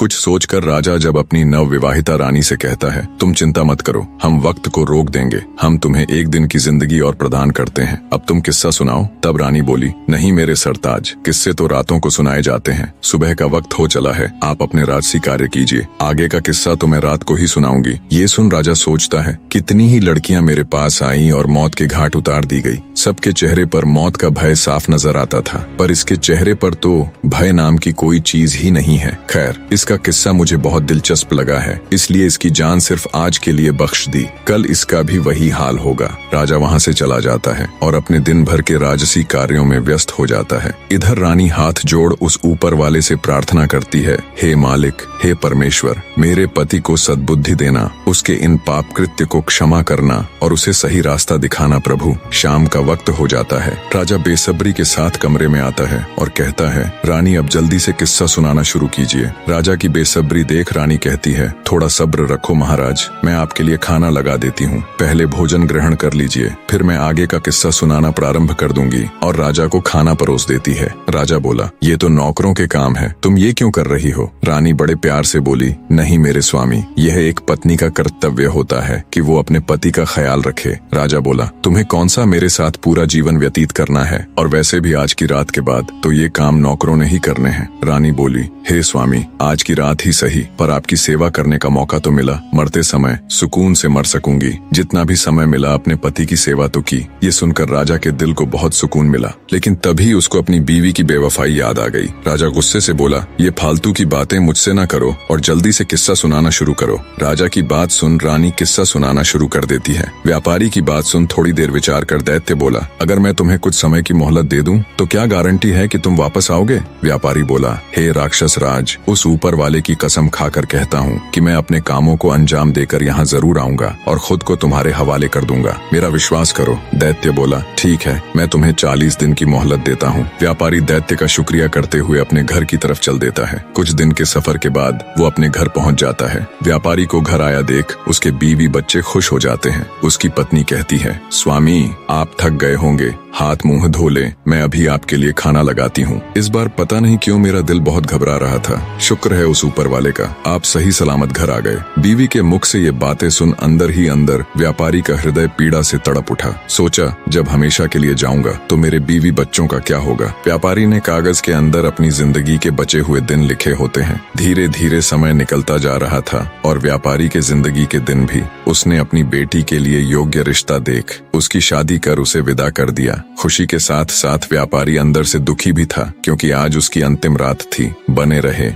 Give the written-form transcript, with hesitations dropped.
कुछ सोचकर राजा जब अपनी नवविवाहिता रानी से कहता है, तुम चिंता मत करो, हम वक्त को रोक देंगे, हम तुम्हें एक दिन की जिंदगी और प्रदान करते हैं, अब तुम किस्सा सुनाओ। तब रानी बोली, नहीं मेरे सरताज, किस्से तो रातों को सुनाए जाते हैं, सुबह का वक्त हो चला है, आप अपने राजसी कार्य कीजिए, आगे का किस्सा तो मैं रात को ही सुनाऊंगी। ये सुन राजा सोचता है, कितनी ही लड़कियां मेरे पास आईं और मौत के घाट उतार दी गई, सबके चेहरे पर मौत का भय साफ नजर आता था, पर इसके चेहरे पर तो भय नाम की कोई चीज ही नहीं है। खैर, इसका किस्सा मुझे बहुत दिलचस्प लगा है, इसलिए इसकी जान सिर्फ आज के लिए बख्श दी, कल इसका भी वही हाल होगा। राजा वहाँ से चला जाता है और अपने दिन भर के राजसी कार्यों में व्यस्त हो जाता है। इधर रानी हाथ जोड़ उस ऊपर वाले से प्रार्थना करती है, हे मालिक, हे परमेश्वर, मेरे पति को सद्बुद्धि देना, उसके इन पाप कृत्य को क्षमा करना और उसे सही रास्ता दिखाना प्रभु। शाम का वक्त हो जाता है। राजा बेसब्री के साथ कमरे में आता है और कहता है, रानी अब जल्दी से किस्सा सुनाना शुरू कीजिए। राजा की बेसब्री देख रानी कहती है, थोड़ा सब्र रखो महाराज, मैं आपके लिए खाना लगा देती हूँ, पहले भोजन ग्रहण कर लीजिए, फिर मैं आगे का किस्सा सुनाना प्रारंभ कर दूंगी। और राजा को खाना परोस देती है। राजा बोला, ये तो नौकरों के काम है, तुम ये क्यों कर रही हो? रानी बड़े प्यार से बोली, नहीं मेरे स्वामी, यह एक पत्नी का कर्तव्य होता है कि वो अपने पति का ख्याल रखे। राजा बोला, तुम्हें कौन सा मेरे साथ पूरा जीवन व्यतीत करना है, और वैसे भी आज की रात के बाद तो ये काम नौकरों ने ही करने हैं। रानी बोली, हे स्वामी, आज की रात ही सही, पर आपकी सेवा करने का मौका तो मिला, मरते समय सुकून से मर सकूंगी, जितना भी समय मिला अपने पति की सेवा तो की। ये सुनकर राजा के दिल को बहुत सुकून मिला, लेकिन तभी उसको अपनी बीवी की बेवफाई याद आ गई। राजा गुस्से से बोला, ये फालतू की बातें मुझसे न करो और जल्दी से किस्सा सुनाना शुरू करो। राजा की बात सुन रानी किस्सा सुनाना शुरू कर देती है। व्यापारी की बात सुन थोड़ी देर विचार कर दैत्य बोला, अगर मैं तुम्हें कुछ समय की मोहलत दे दूं तो क्या गारंटी है कि तुम वापस आओगे? व्यापारी बोला, हे राक्षस राज, उस ऊपर वाले की कसम खाकर कहता हूँ कि मैं अपने कामों को अंजाम देकर यहाँ जरूर आऊंगा और खुद को तुम्हारे हवाले कर दूंगा, मेरा विश्वास करो। दैत्य बोला, ठीक है, मैं तुम्हें 40 दिन की मोहलत देता हूँ। व्यापारी दैत्य का शुक्रिया करते हुए अपने घर की तरफ चल देता है। कुछ दिन के सफर के बाद वो अपने घर पहुँच जाता है। व्यापारी को घर आया देख उसके बीवी बच्चे खुश हो जाते हैं। उसकी पत्नी कहती है, स्वामी, आप थक गए होंगे, हाथ मुंह धो ले, मैं अभी आपके लिए खाना लगाती हूँ। इस बार पता नहीं क्यों मेरा दिल बहुत घबरा रहा था, शुक्र है उस ऊपर वाले का, आप सही सलामत घर आ गए। बीवी के मुख से ये बातें सुन अंदर ही अंदर व्यापारी का हृदय पीड़ा से तड़प उठा। सोचा, जब हमेशा के लिए जाऊंगा तो मेरे बीवी बच्चों का क्या होगा? व्यापारी ने कागज के अंदर अपनी जिंदगी के बचे हुए दिन लिखे होते हैं। धीरे धीरे समय निकलता जा रहा था और व्यापारी के जिंदगी के दिन भी। उसने अपनी बेटी के लिए योग्य रिश्ता देख उसकी शादी कर उसे विदा कर दिया। खुशी के साथ साथ व्यापारी अंदर से दुखी भी था, क्योंकि आज उसकी अंतिम रात थी। बने रहे